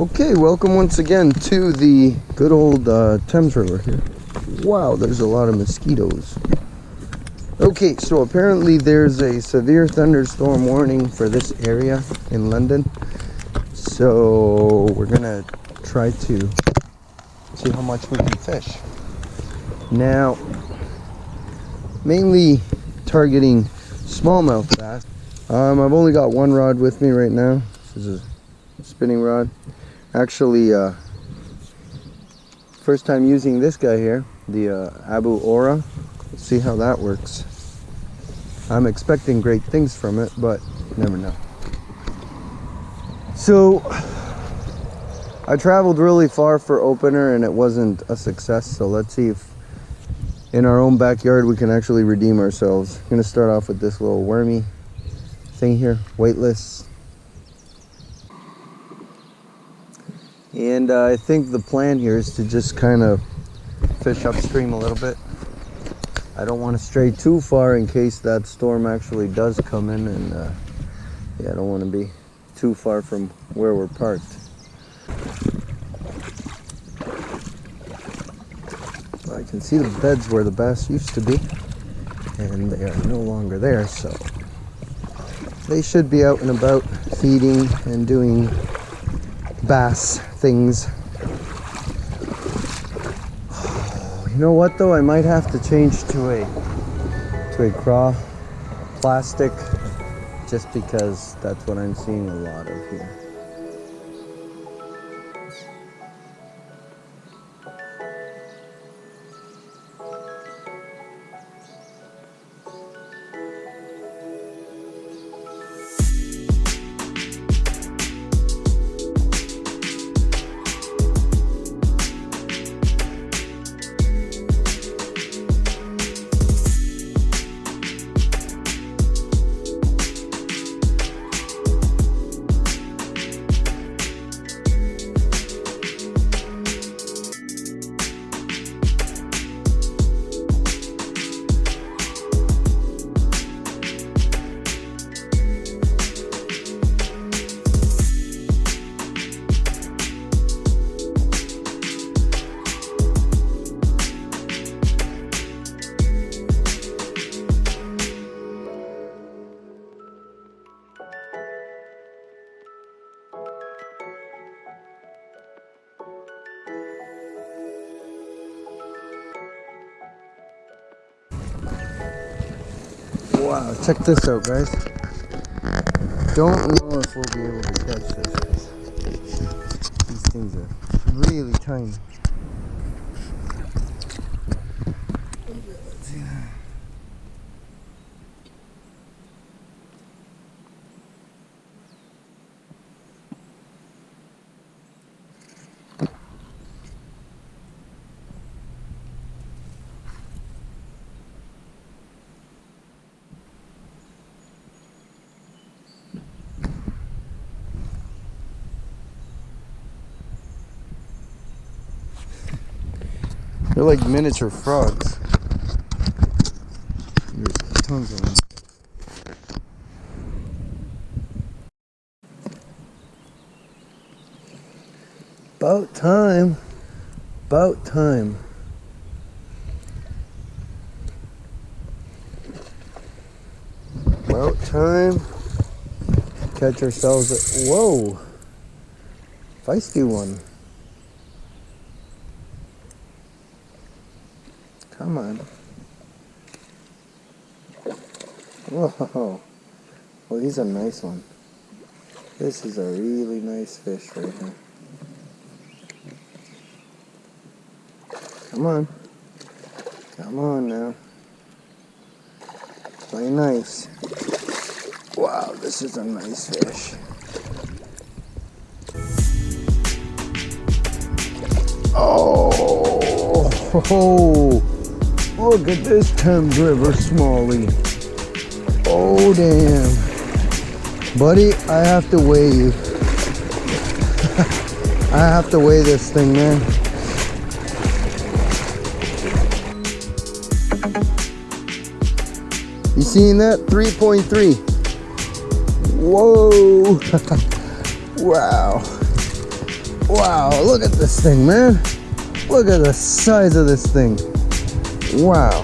Okay, welcome once again to the good old Thames River here. Wow, there's a lot of mosquitoes. Okay, so apparently there's a severe thunderstorm warning for this area in London. So we're gonna try to see how much we can fish. Now, mainly targeting smallmouth bass. I've only got one rod with me right now. This is a spinning rod. Actually, first time using this guy here, the Abu Ora. Let's see how that works. I'm expecting great things from it, but you never know. So, I traveled really far for opener and it wasn't a success, so let's see if in our own backyard we can actually redeem ourselves. I'm gonna start off with this little wormy thing here, weightless. And I think the plan here is to just kind of fish upstream a little bit. I don't want to stray too far in case that storm actually does come in, and yeah, I don't want to be too far from where we're parked. I can see the beds where the bass used to be, and they are no longer there, so they should be out and about feeding and doing bass things. You know what though, I might have to change to a craw plastic, just because that's what I'm seeing a lot of here. Wow, check this out, guys. Don't know if we'll be able to catch this. These things are really tiny. Let's see. They're like miniature frogs. There's tons of them. About time. About time. About time. Catch ourselves a, whoa. Feisty one. Come on. Whoa. Well, he's a nice one. This is a really nice fish right here. Come on. Come on now. Play nice. Wow, this is a nice fish. Oh! Look at this Thames River smallie. Oh damn. Buddy, I have to weigh you. I have to weigh this thing, man. You seeing that? 3.3. Whoa. Wow. Wow, look at this thing, man. Look at the size of this thing. Wow.